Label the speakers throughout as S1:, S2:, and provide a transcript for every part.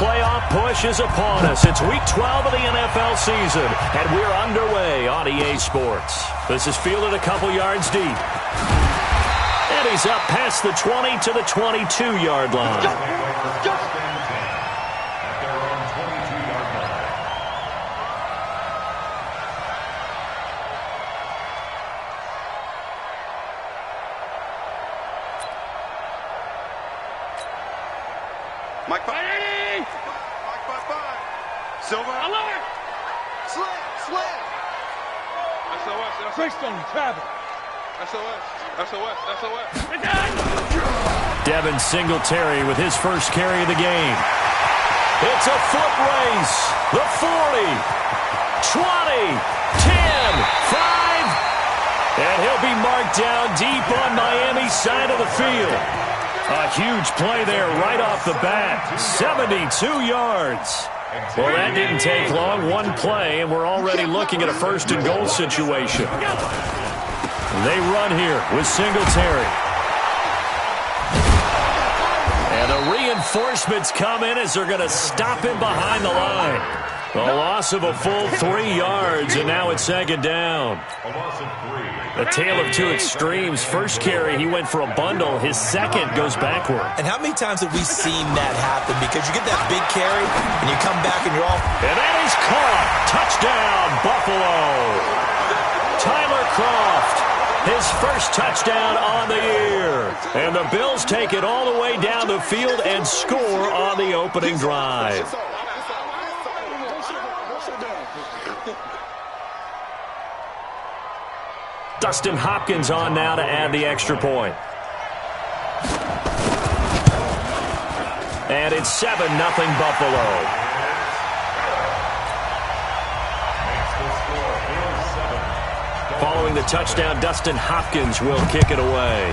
S1: playoff push is upon us. It's Week 12 of the NFL season, and we're underway on EA Sports. This is fielded a couple yards deep. And he's up past the 20 to the 22-yard line.
S2: Mike 580! Mike 5-5. Silver. Alert! Slam! SOS.
S3: Freestone, travel.
S2: SOS.
S1: Devin Singletary with his first carry of the game. It's a foot race. The 40, 20, 10, 5. And he'll be marked down deep on Miami's side of the field. A huge play there right off the bat. 72 yards. Well, that didn't take long. One play, and we're already looking at a first-and-goal situation. They run here with Singletary. And the reinforcements come in as they're going to stop him behind the line. A loss of a full 3 yards, and now it's second down. A tale of two extremes. First carry, he went for a bundle. His second goes backward.
S4: And how many times have we seen that happen? Because you get that big carry, and you come back and you're off.
S1: And that is caught. Touchdown, Buffalo. Tyler Kroft, his first touchdown on the year. And the Bills take it all the way down the field and score on the opening drive. Dustin Hopkins on now to add the extra point. And it's 7-0 Buffalo. Following the touchdown, Dustin Hopkins will kick it away.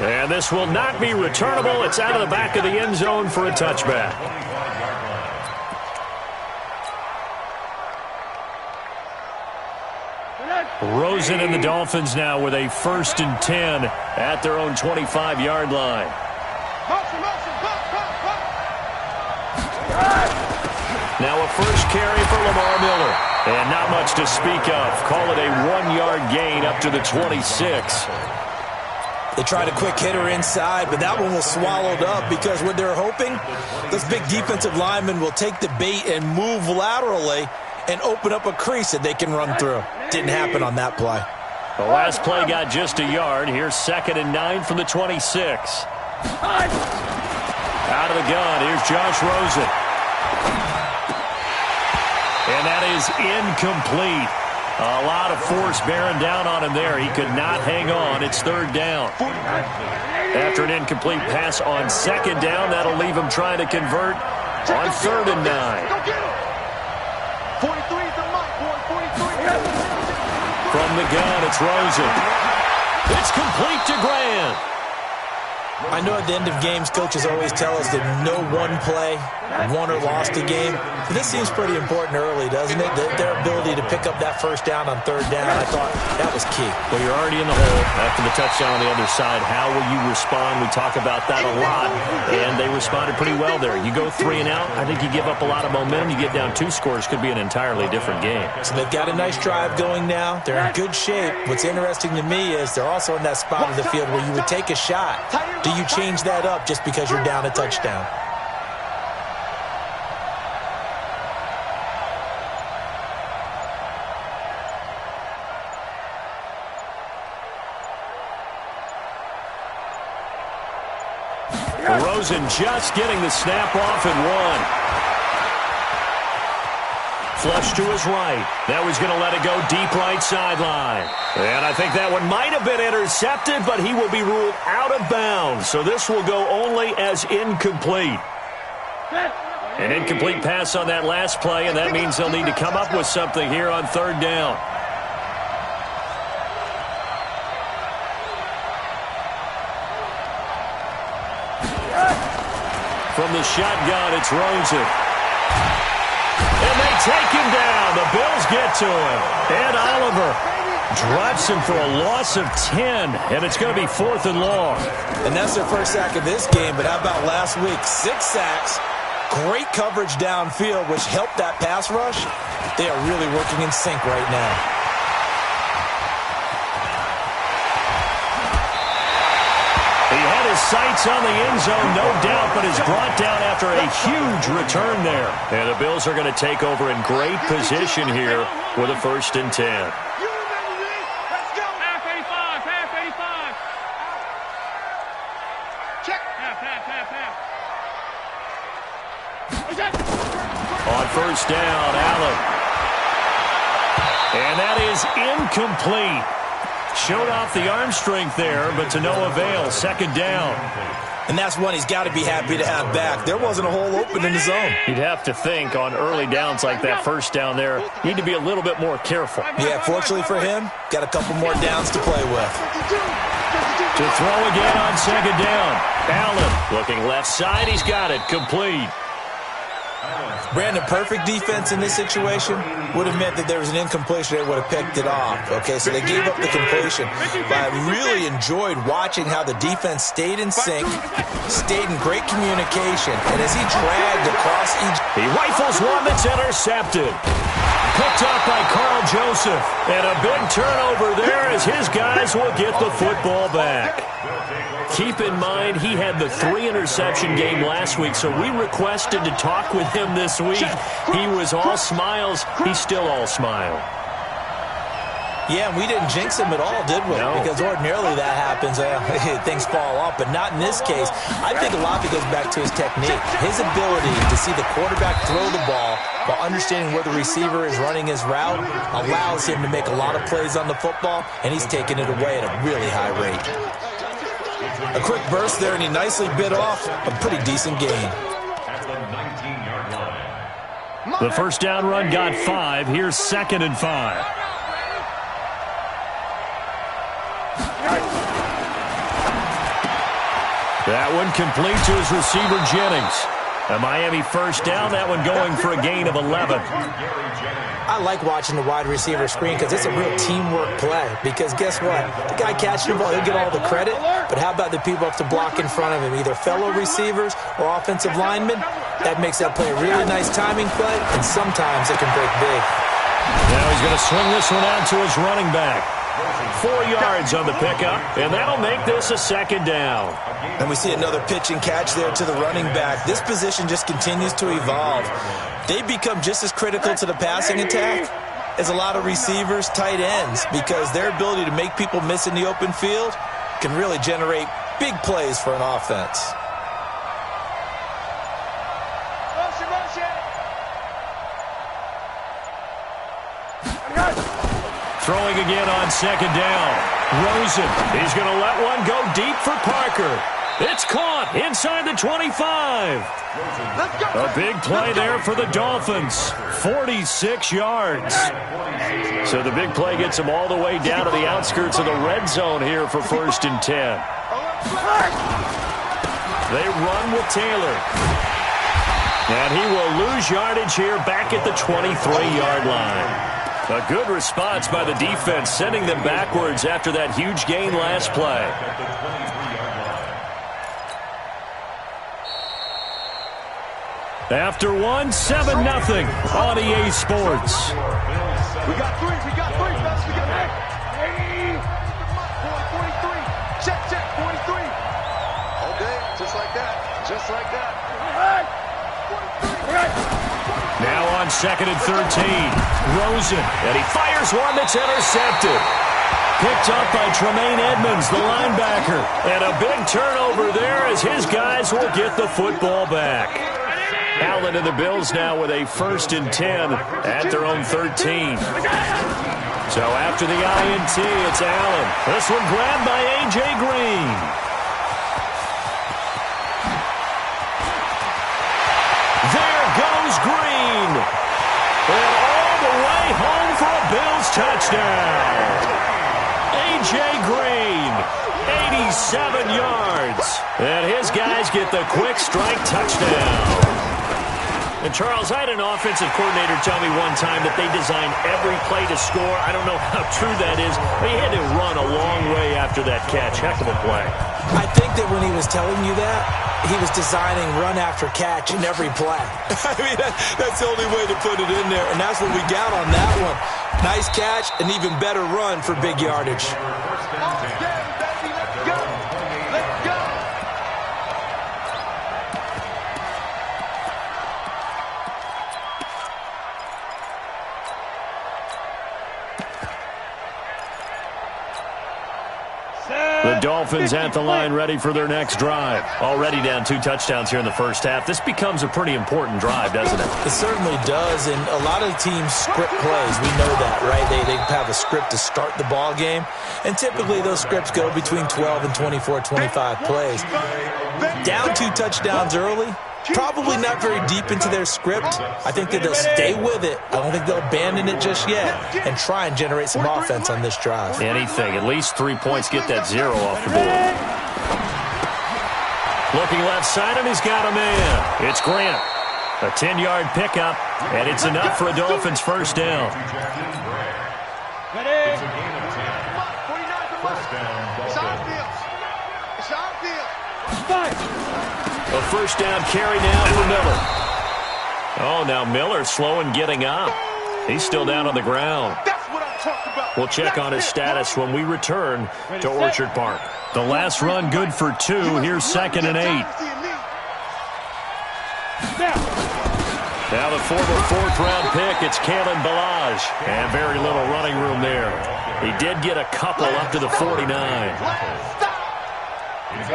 S1: And this will not be returnable. It's out of the back of the end zone for a touchback. Rosen and the Dolphins now with a 1st and 10 at their own 25-yard line. Now a first carry for Lamar Miller. And not much to speak of. Call it a 1-yard gain up to the 26.
S4: They tried a quick hitter inside, but that one was swallowed up because what they're hoping, those big defensive linemen will take the bait and move laterally and open up a crease that they can run through. Didn't happen on that play.
S1: The last play got just a yard. Here's 2nd and 9 from the 26. Out of the gun, here's Josh Rosen. And that is incomplete. A lot of force bearing down on him there. He could not hang on. It's 3rd down. After an incomplete pass on 2nd down, that'll leave him trying to convert on 3rd and 9.
S2: 43 is the mark, boy. 43.
S1: From the gun, it's Rosen. It's complete to Grant.
S4: I know at the end of games, coaches always tell us that no one play won or lost a game. But this seems pretty important early, doesn't it? Their ability to pick up that first down on 3rd down, I thought that was key.
S1: Well, you're already in the hole after the touchdown on the other side. How will you respond? We talk about that a lot, and they responded pretty well there. You go 3 and out, I think you give up a lot of momentum. You get down 2 scores, could be an entirely different game.
S4: So they've got a nice drive going now. They're in good shape. What's interesting to me is they're also in that spot of the field where you would take a shot. Do you change that up just because you're down a touchdown?
S1: Rosen just getting the snap off and 1. Flush to his right. Now he's going to let it go deep right sideline. And I think that one might have been intercepted, but he will be ruled out of bounds. So this will go only as incomplete. An incomplete pass on that last play, and that means they'll need to come up with something here on 3rd down. From the shotgun, it's Rosen. And they take him down. The Bills get to him. And Oliver Drops him for a loss of 10, and it's going to be 4th and long.
S4: And that's their first sack of this game, but how about last week? 6 sacks, great coverage downfield, which helped that pass rush. They are really working in sync right now.
S1: He had his sights on the end zone, no doubt, but is brought down after a huge return there. And the Bills are going to take over in great position here with a 1st and 10. On 1st down, Allen. And that is incomplete. Showed off the arm strength there, but to no avail. 2nd down.
S4: And that's one he's got to be happy to have back. There wasn't a hole open in the zone.
S1: You'd have to think on early downs like that 1st down there, need to be a little bit more careful.
S4: Yeah, fortunately for him, got a couple more downs to play with.
S1: To throw again on 2nd down. Allen looking left side. He's got it. Complete.
S4: Brandon, perfect defense in this situation would have meant that there was an incompletion. They would have picked it off. Okay, so they gave up the completion. But I really enjoyed watching how the defense stayed in sync, stayed in great communication, and as he dragged across each...
S1: He rifles one that's intercepted. Picked up by Carl Joseph. And a big turnover there as his guys will get the football back. Keep in mind, he had the 3-interception game last week, so we requested to talk with him this week. He was all smiles. He's still all smile.
S4: Yeah, we didn't jinx him at all, did we?
S1: No.
S4: Because ordinarily that happens. Things fall off, but not in this case. I think a lot of it goes back to his technique. His ability to see the quarterback throw the ball while understanding where the receiver is running his route allows him to make a lot of plays on the football, and he's taking it away at a really high rate. A quick burst there, and he nicely bit off a pretty decent gain.
S1: The 1st down run got 5. Here's 2nd and 5. That one complete to his receiver, Jennings. A Miami 1st down, that one going for a gain of 11.
S4: I like watching the wide receiver screen because it's a real teamwork play. Because guess what? The guy catching the ball, he'll get all the credit. But how about the people have to block in front of him, either fellow receivers or offensive linemen? That makes that play a really nice timing play, and sometimes it can break big.
S1: Now he's going to swing this one out to his running back. 4 yards on the pickup, and that'll make this a 2nd down.
S4: And we see another pitch and catch there to the running back. This position just continues to evolve. They become just as critical to the passing attack as a lot of receivers, tight ends, because their ability to make people miss in the open field can really generate big plays for an offense.
S1: Throwing again on 2nd down. Rosen, he's going to let one go deep for Parker. It's caught inside the 25. A big play there for the Dolphins. 46 yards. So the big play gets them all the way down to the outskirts of the red zone here for 1st and 10. They run with Taylor. And he will lose yardage here back at the 23-yard line. A good response by the defense, sending them backwards after that huge gain last play. After 1, 7-0 on EA Sports.
S2: We got 3, fellas, we got 3. 43, check, 43. Okay, just like that.
S1: Now on 2nd and 13, Rosen, and he fires one that's intercepted. Picked up by Tremaine Edmonds, the linebacker. And a big turnover there as his guys will get the football back. Allen and the Bills now with a 1st and 10 at their own 13. So after the INT, it's Allen. This one grabbed by A.J. Green. There goes Green. And all the way home for a Bills touchdown. A.J. Green, 87 yards. And his guys get the quick strike touchdown. And Charles, I had an offensive coordinator tell me one time that they design every play to score. I don't know how true that is, but he had to run a long way after that catch. Heck of a play.
S4: I think that when he was telling you that, he was designing run after catch in every play. I mean, that's the only way to put it in there, and that's what we got on that one. Nice catch, an even better run for big yardage.
S1: The Dolphins at the line ready for their next drive. Already down 2 touchdowns here in the first half. This becomes a pretty important drive, doesn't it?
S4: It certainly does, and a lot of teams script plays. We know that, right? They have a script to start the ball game, and typically those scripts go between 12 and 24, 25 plays. Down 2 touchdowns early, probably not very deep into their script. I think that they'll stay with it. I don't think they'll abandon it just yet and try and generate some offense on this drive.
S1: Anything. At least 3 points, get that 0 off the board. Looking left side, and he's got a man. It's Grant. A 10-yard pickup, and it's enough for a Dolphins first down. A first down carry now for Miller. Oh, now Miller's slow in getting up. He's still down on the ground. We'll check on his status when we return to Orchard Park. The last run good for 2. Here's 2nd and 8. Now the former 4th-round pick, it's Kalen Ballage. And very little running room there. He did get a couple up to the 49.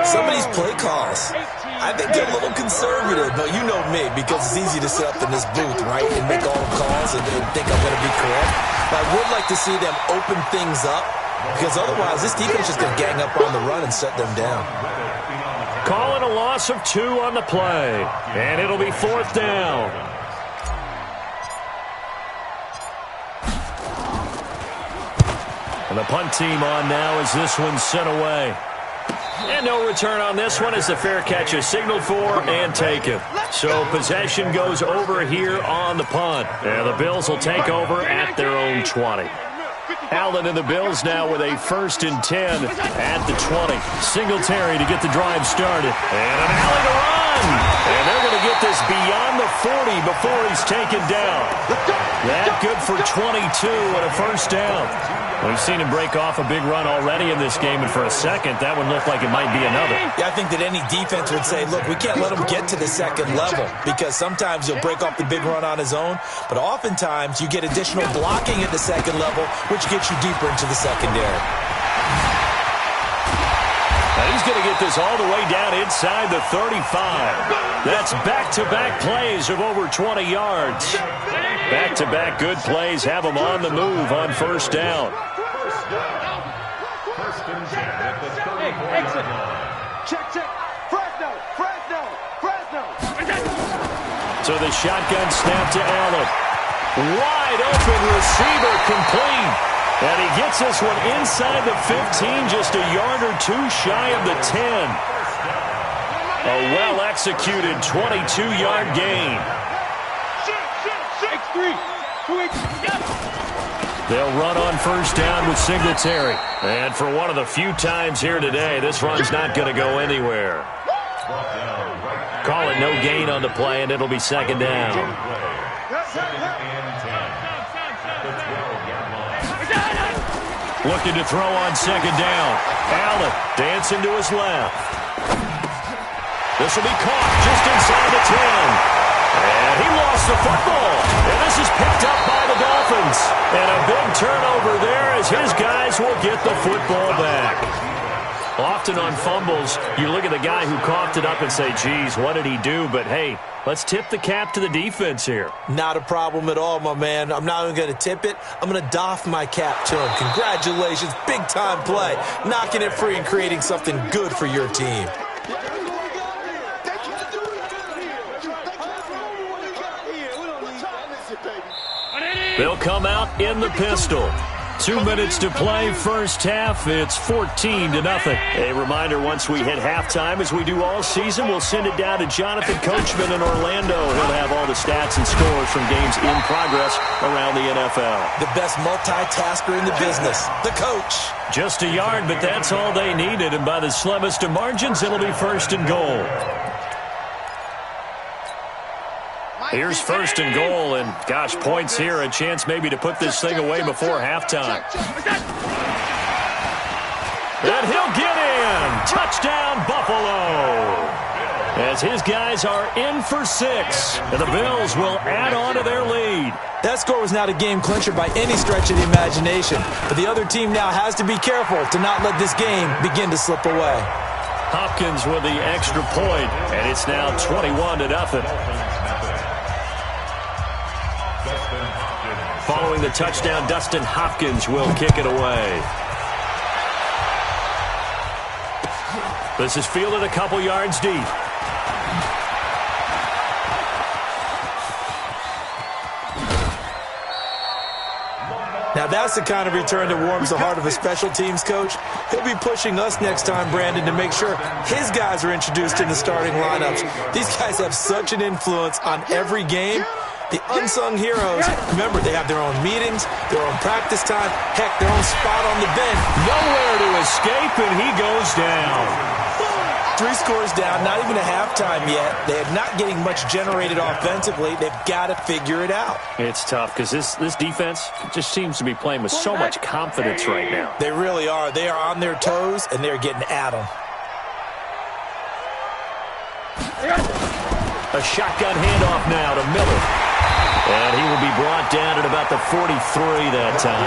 S4: Some of these play calls, I think they're a little conservative, but you know me, because it's easy to sit up in this booth, right, and make all the calls and think I'm going to be correct. But I would like to see them open things up, because otherwise this defense is going to gang up on the run and shut them down.
S1: Calling a loss of 2 on the play, and it'll be 4th down. And the punt team on now as this one's sent away. And no return on this one as the fair catch is signaled for and taken. So possession goes over here on the punt. And the Bills will take over at their own 20. Allen and the Bills now with a 1st and 10 at the 20. Singletary to get the drive started. And an alley to run. And they're going to get this beyond the 40 before he's taken down. That good for 22 and a first down. We've seen him break off a big run already in this game, and for a second, that would look like it might be another.
S4: Yeah, I think that any defense would say, look, we can't let him get to the second level, because sometimes he'll break off the big run on his own, but oftentimes you get additional blocking at the second level, which gets you deeper into the secondary.
S1: Now he's going to get this all the way down inside the 35. That's back-to-back plays of over 20 yards. Back-to-back good plays have him on the move on first down. So the shotgun snap to Allen. Wide open receiver complete. And he gets this one inside the 15, just a yard or 2 shy of the 10. A well-executed 22-yard gain. They'll run on first down with Singletary. And for one of the few times here today, this run's not going to go anywhere. Call it no gain on the play, and it'll be 2nd down. Looking to throw on 2nd down. Allen dancing to his left. This will be caught just inside the 10. And he lost the football. And this is picked up by the Dolphins. And a big turnover there as his guys will get the football back. Often on fumbles, you look at the guy who coughed it up and say, geez, what did he do? But, hey, let's tip the cap to the defense here.
S4: Not a problem at all, my man. I'm not even going to tip it. I'm going to doff my cap to him. Congratulations. Big-time play. Knocking it free and creating something good for your team.
S1: They'll come out in the pistol. 2 minutes to play first half. It's 14-0. A reminder, once we hit halftime, as we do all season, we'll send it down to Jonathan Coachman in Orlando. He'll have all the stats and scores from games in progress around the NFL.
S4: The best multitasker in the business, the coach.
S1: Just a yard, but that's all they needed. And by the slimmest of margins, it'll be first and goal. Here's first and goal, and gosh, points here, a chance maybe to put this thing away before halftime. And he'll get in. Touchdown, Buffalo. As his guys are in for 6, and the Bills will add on to their lead.
S4: That score was not a game clincher by any stretch of the imagination, but the other team now has to be careful to not let this game begin to slip away.
S1: Hopkins with the extra point, and it's now 21-0. Following the touchdown, Dustin Hopkins will kick it away. This is fielded a couple yards deep.
S4: Now that's the kind of return that warms the heart of a special teams coach. He'll be pushing us next time, Brandon, to make sure his guys are introduced in the starting lineups. These guys have such an influence on every game. The unsung heroes, remember, they have their own meetings, their own practice time, heck, their own spot on the bench.
S1: Nowhere to escape, and he goes down.
S4: 3 scores down, not even a halftime yet. They're not getting much generated offensively. They've got to figure it out.
S1: It's tough because this defense just seems to be playing with so much confidence right now.
S4: They really are. They are on their toes, and they're getting at them.
S1: A shotgun handoff now to Miller. And he will be brought down at about the 43 that time.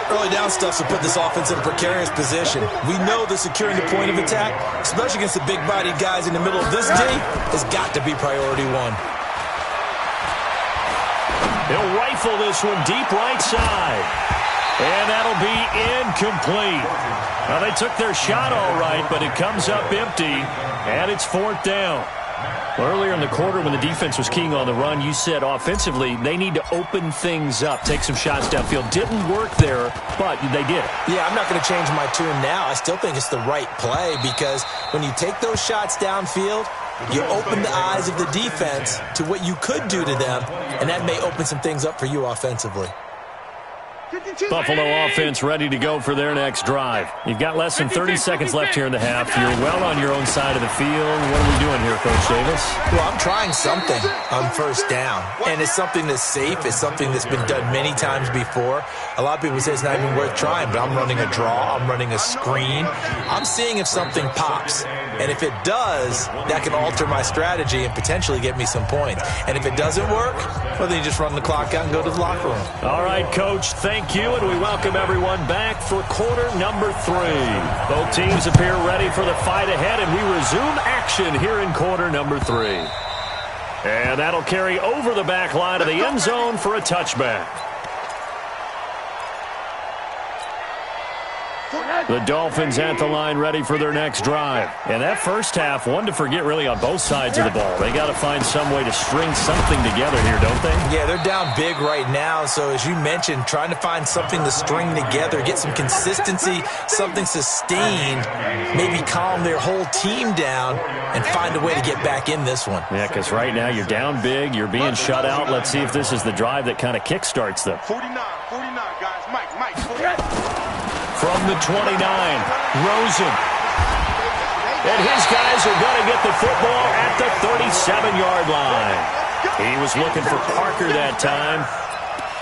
S4: Early down stuff will put this offense in a precarious position. We know that securing the point of attack, especially against the big-bodied guys in the middle of this D, has got to be priority 1.
S1: He'll rifle this one deep right side. And that'll be incomplete. Now, they took their shot all right, but it comes up empty, and it's 4th down. Earlier in the quarter when the defense was keying on the run, you said offensively they need to open things up, take some shots downfield. Didn't work there, but they did.
S4: Yeah, I'm not going to change my tune now. I still think it's the right play because when you take those shots downfield, you open the eyes of the defense to what you could do to them, and that may open some things up for you offensively.
S1: Buffalo offense ready to go for their next drive. You've got less than 30 seconds left here in the half. You're well on your own side of the field. What are we doing here, Coach Davis?
S4: Well, I'm trying something on first down, and it's something that's safe. It's something that's been done many times before. A lot of people say it's not even worth trying, but I'm running a draw. I'm running a screen. I'm seeing if something pops, and if it does, that can alter my strategy and potentially get me some points. And if it doesn't work, well, then you just run the clock out and go to the locker room.
S1: All right, Coach, thank you, and we welcome everyone back for quarter number 3. Both teams appear ready for the fight ahead, and we resume action here in quarter number 3. And that'll carry over the back line of the end zone for a touchback. The Dolphins at the line ready for their next drive. And that first half, one to forget really on both sides of the ball. They got to find some way to string something together here, don't they?
S4: Yeah, they're down big right now. So as you mentioned, trying to find something to string together, get some consistency, something sustained, maybe calm their whole team down and find a way to get back in this one.
S1: Yeah, because right now you're down big, you're being shut out. Let's see if this is the drive that kind of kickstarts them.
S2: 49, guys. Mike.
S1: From the 29, Rosen. And his guys are going to get the football at the 37-yard line. He was looking for Parker that time.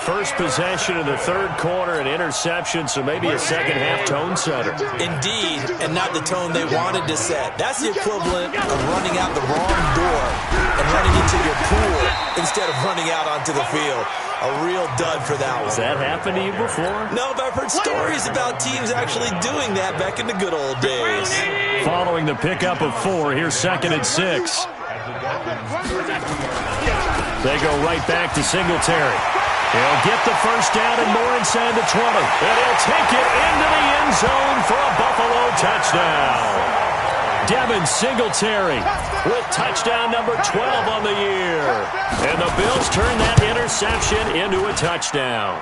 S1: First possession of the third quarter, an interception, so maybe a second-half tone setter.
S4: Indeed, and not the tone they wanted to set. That's the equivalent of running out the wrong door and running into your pool instead of running out onto the field. A real dud for that one.
S1: Has that happened to you before?
S4: No, but I've heard stories about teams actually doing that back in the good old days.
S1: Following the pickup of 4, here's 2nd and 6. They go right back to Singletary. He'll get the first down and more inside the 20. And he'll take it into the end zone for a Buffalo touchdown. Devin Singletary with touchdown number 12 on the year. And the Bills turn that interception into a touchdown.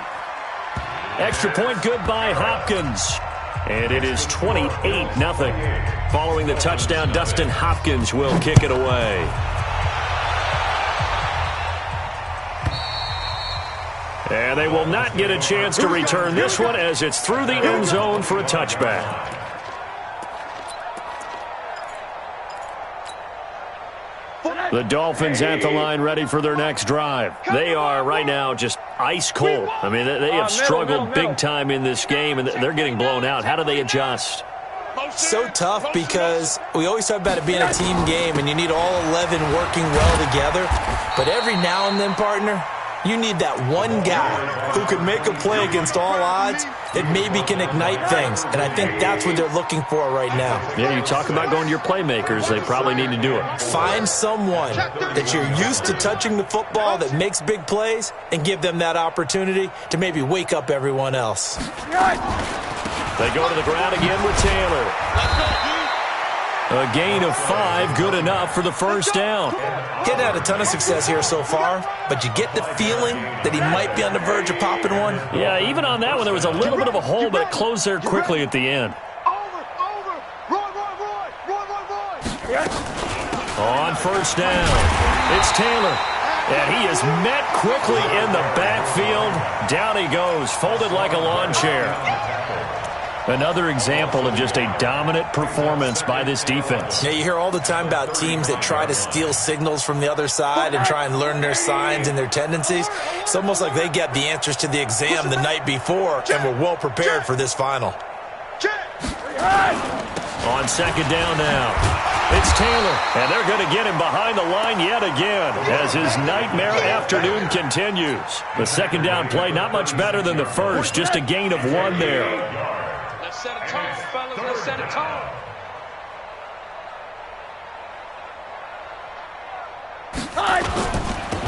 S1: Extra point good by Hopkins. And it is 28-0. Following the touchdown, Dustin Hopkins will kick it away. And they will not get a chance to return this one as it's through the end zone for a touchback. The Dolphins at the line ready for their next drive. They are right now just ice cold. I mean, they have struggled big time in this game, and they're getting blown out. How do they adjust?
S4: So tough because we always talk about it being a team game, and you need all 11 working well together. But every now and then, partner, you need that one guy who can make a play against all odds that maybe can ignite things. And I think that's what they're looking for right now.
S1: Yeah, you talk about going to your playmakers. They probably need to do it.
S4: Find someone that you're used to touching the football that makes big plays and give them that opportunity to maybe wake up everyone else.
S1: They go to the ground again with Taylor. A gain of 5, good enough for the first down.
S4: He had a ton of success here so far, but you get the feeling that he might be on the verge of popping one.
S1: Yeah, even on that one, there was a little bit of a hole, but it closed there quickly at the end. On first down, it's Taylor. And he is met quickly in the backfield. Down he goes, folded like a lawn chair. Another example of just a dominant performance by this defense.
S4: Yeah, you hear all the time about teams that try to steal signals from the other side and try and learn their signs and their tendencies. It's almost like they get the answers to the exam the night before and were well prepared for this final.
S1: On second down now, it's Taylor, and they're going to get him behind the line yet again as his nightmare afternoon continues. The second down play, not much better than the first, just a gain of 1 there.
S2: Set a tone, fellas. Let's set a tone.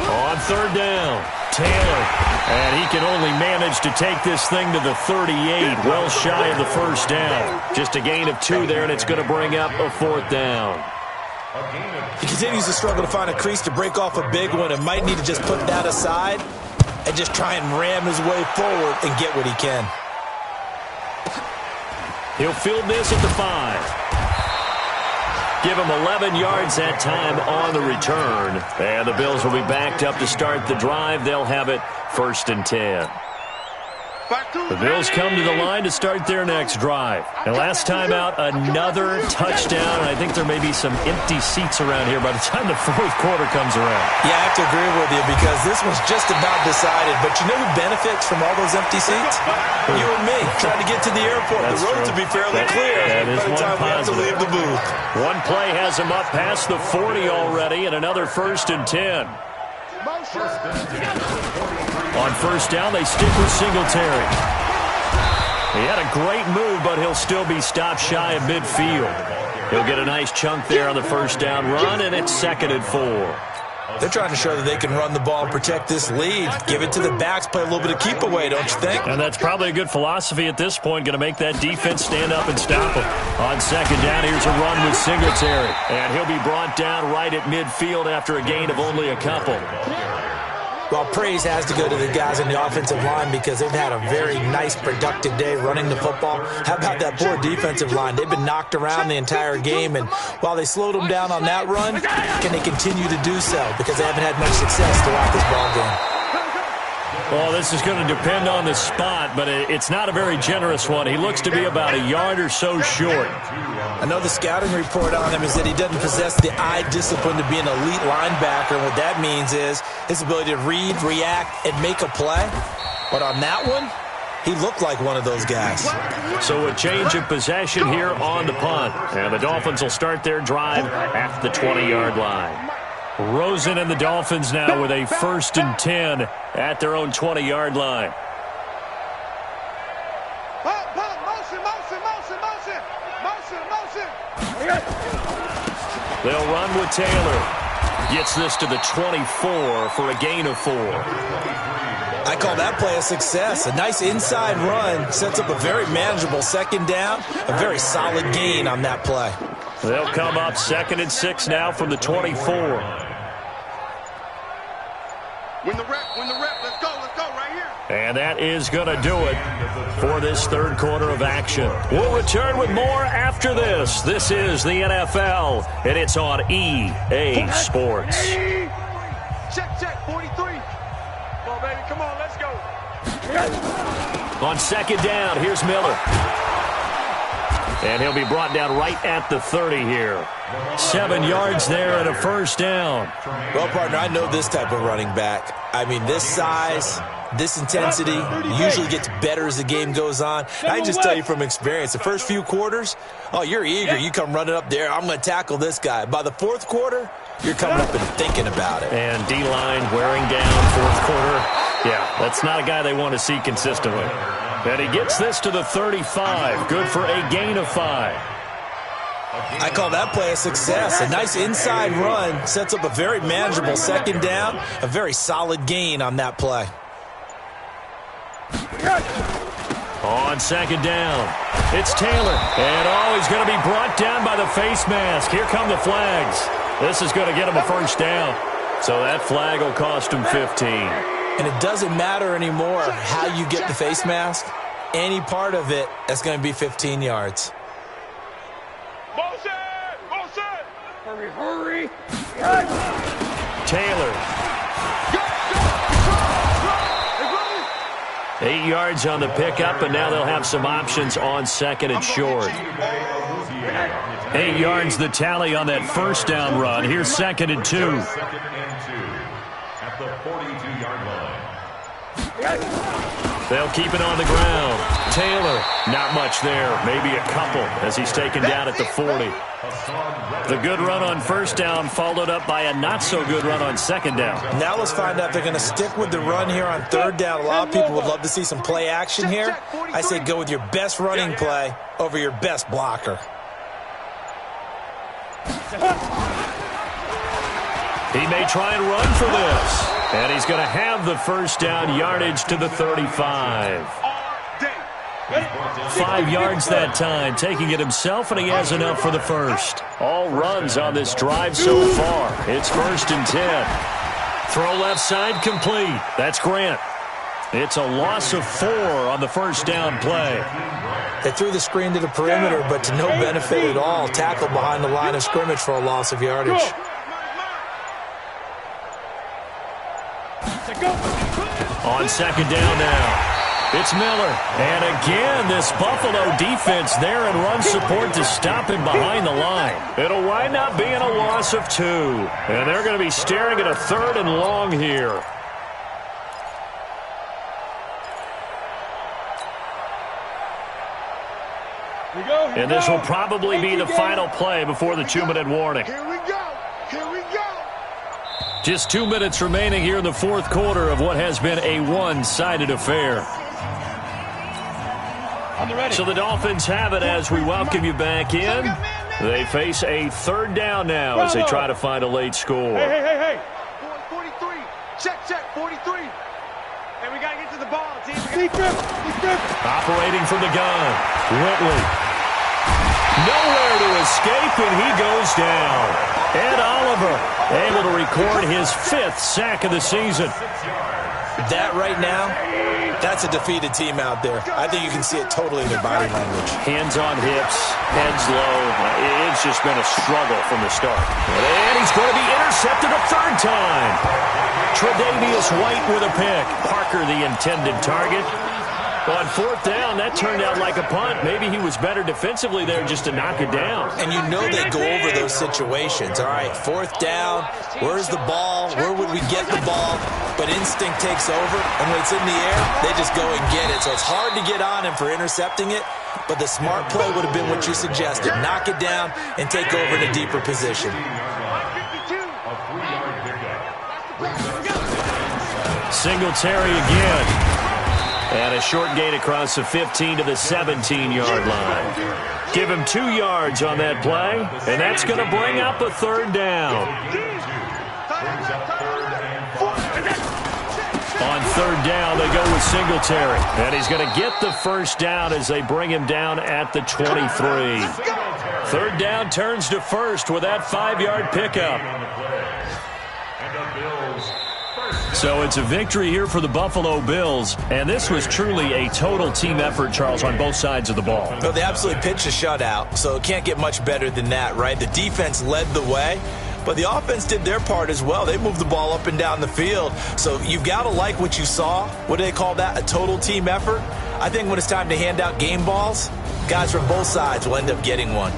S1: On third down, Taylor. And he can only manage to take this thing to the 38, well shy of the first down. Just a gain of 2 there, and it's going to bring up a 4th down.
S4: He continues to struggle to find a crease to break off a big one and might need to just put that aside and just try and ram his way forward and get what he can.
S1: He'll field this at the 5. Give him 11 yards that time on the return. And the Bills will be backed up to start the drive. They'll have it 1st and 10. The Bills come to the line to start their next drive. And last time out, another touchdown. And I think there may be some empty seats around here by the time the 4th quarter comes around.
S4: Yeah, I have to agree with you because this one's just about decided. But you know who benefits from all those empty seats? You and me, trying to get to the airport.
S1: That's
S4: the roads
S1: true.
S4: will be fairly clear
S1: that is
S4: by the time we have to leave the booth.
S1: One play has him up past the 40 already, and another 1st and 10. On first down, they stick with Singletary. He had a great move, but he'll still be stopped shy of midfield. He'll get a nice chunk there on the first down run, and it's 2nd and 4.
S4: They're trying to show that they can run the ball and protect this lead. Give it to the backs, play a little bit of keep away, don't you think?
S1: And that's probably a good philosophy at this point, going to make that defense stand up and stop him. On second down, here's a run with Singletary. And he'll be brought down right at midfield after a gain of only a couple.
S4: Well, praise has to go to the guys on the offensive line because they've had a very nice, productive day running the football. How about that poor defensive line? They've been knocked around the entire game, and while they slowed them down on that run, can they continue to do so? Because they haven't had much success throughout this ball game.
S1: Well, this is going to depend on the spot, but it's not a very generous one. He looks to be about a yard or so short.
S4: I know the scouting report on him is that he doesn't possess the eye discipline to be an elite linebacker. And what that means is his ability to read, react, and make a play. But on that one, he looked like one of those guys.
S1: So a change of possession here on the punt. And the Dolphins will start their drive at the 20-yard line. Rosen and the Dolphins now with a 1st and 10 at their own 20-yard line. They'll run with Taylor. Gets this to the 24 for a gain of 4.
S4: I call that play a success. A nice inside run sets up a very manageable second down. A very solid gain on that play.
S1: They'll come up 2nd and 6 now from the 24.
S2: Win the rep, let's go right here.
S1: And that is going to do it for this third quarter of action. We'll return with more after this. This is the NFL, and it's on EA Sports.
S2: Check, 43. Come on, baby, come on, let's go.
S1: On second down, here's Miller. And he'll be brought down right at the 30 here. 7 yards there and a first down.
S4: Well, partner, I know this type of running back. I mean, this size, this intensity usually gets better as the game goes on. I can just tell you from experience, the first few quarters, oh, you're eager. You come running up there, I'm going to tackle this guy. By the fourth quarter, you're coming up and thinking about it.
S1: And D-line wearing down fourth quarter. Yeah, that's not a guy they want to see consistently. And he gets this to the 35. Good for a gain of 5.
S4: I call that play a success. A nice inside run sets up a very manageable second down. A very solid gain on that play.
S1: On second down, it's Taylor. And, he's going to be brought down by the face mask. Here come the flags. This is going to get him a first down. So that flag will cost him 15.
S4: And it doesn't matter anymore how you get the face mask. Any part of it, that's going to be 15 yards.
S2: Motion! Hurry!
S1: Taylor. 8 yards on the pickup, and now they'll have some options on second and short. 8 yards the tally on that first down run. Here's second and 2.
S3: At the 42-yard line.
S1: They'll keep it on the ground. Taylor, not much there. Maybe a couple as he's taken down at the 40. The good run on first down followed up by a not-so-good run on second down.
S4: Now let's find out if they're going to stick with the run here on third down. A lot of people would love to see some play action here. I say go with your best running play over your best blocker.
S1: He may try and run for this. And he's going to have the first down yardage to the 35. 5 yards that time, taking it himself, and he has enough for the first. All runs on this drive so far. It's 1st and 10. Throw left side complete. That's Grant. It's a loss of 4 on the first down play.
S4: They threw the screen to the perimeter, but to no benefit at all. Tackled behind the line of scrimmage for a loss of yardage.
S1: On second down now, it's Miller. And again, this Buffalo defense there in run support to stop him behind the line. It'll wind up being a loss of 2. And they're going to be staring at a 3rd and long here. And this will probably be the final play before the 2-minute warning.
S2: Here we go.
S1: Just 2 minutes remaining here in the fourth quarter of what has been a one-sided affair. So the Dolphins have it as we welcome you back in. They face a 3rd down now as they try to find a late score.
S2: Hey. 43. Check, 43. Hey, we got to get to the ball, team.
S1: Operating from the gun, Whitley. Nowhere to escape, and he goes down. Ed Oliver able to record his 5th sack of the season.
S4: That right now, that's a defeated team out there. I think you can see it totally in their body language.
S1: Hands on hips, heads low. It's just been a struggle from the start. And he's going to be intercepted a 3rd time. Tre'Davious White with a pick. Parker the intended target. On 4th down, that turned out like a punt. Maybe he was better defensively there just to knock it down.
S4: And you know they go over those situations. All right, 4th down, where's the ball? Where would we get the ball? But instinct takes over, and when it's in the air, they just go and get it. So it's hard to get on him for intercepting it, but the smart play would have been what you suggested. Knock it down and take over in a deeper position.
S1: Singletary again. And a short gain across the 15 to the 17-yard line. Give him 2 yards on that play, and that's going to bring up a 3rd down. On 3rd down, they go with Singletary. And he's going to get the first down as they bring him down at the 23. 3rd down turns to 1st with that 5-yard pickup.
S3: And the Bills' first
S1: So it's a victory here for the Buffalo Bills, and this was truly a total team effort, Charles, on both sides of the ball.
S4: Well, they absolutely pitched a shutout, so it can't get much better than that, right? The defense led the way, but the offense did their part as well. They moved the ball up and down the field, so you've got to like what you saw. What do they call that? A total team effort? I think when it's time to hand out game balls, guys from both sides will end up getting one.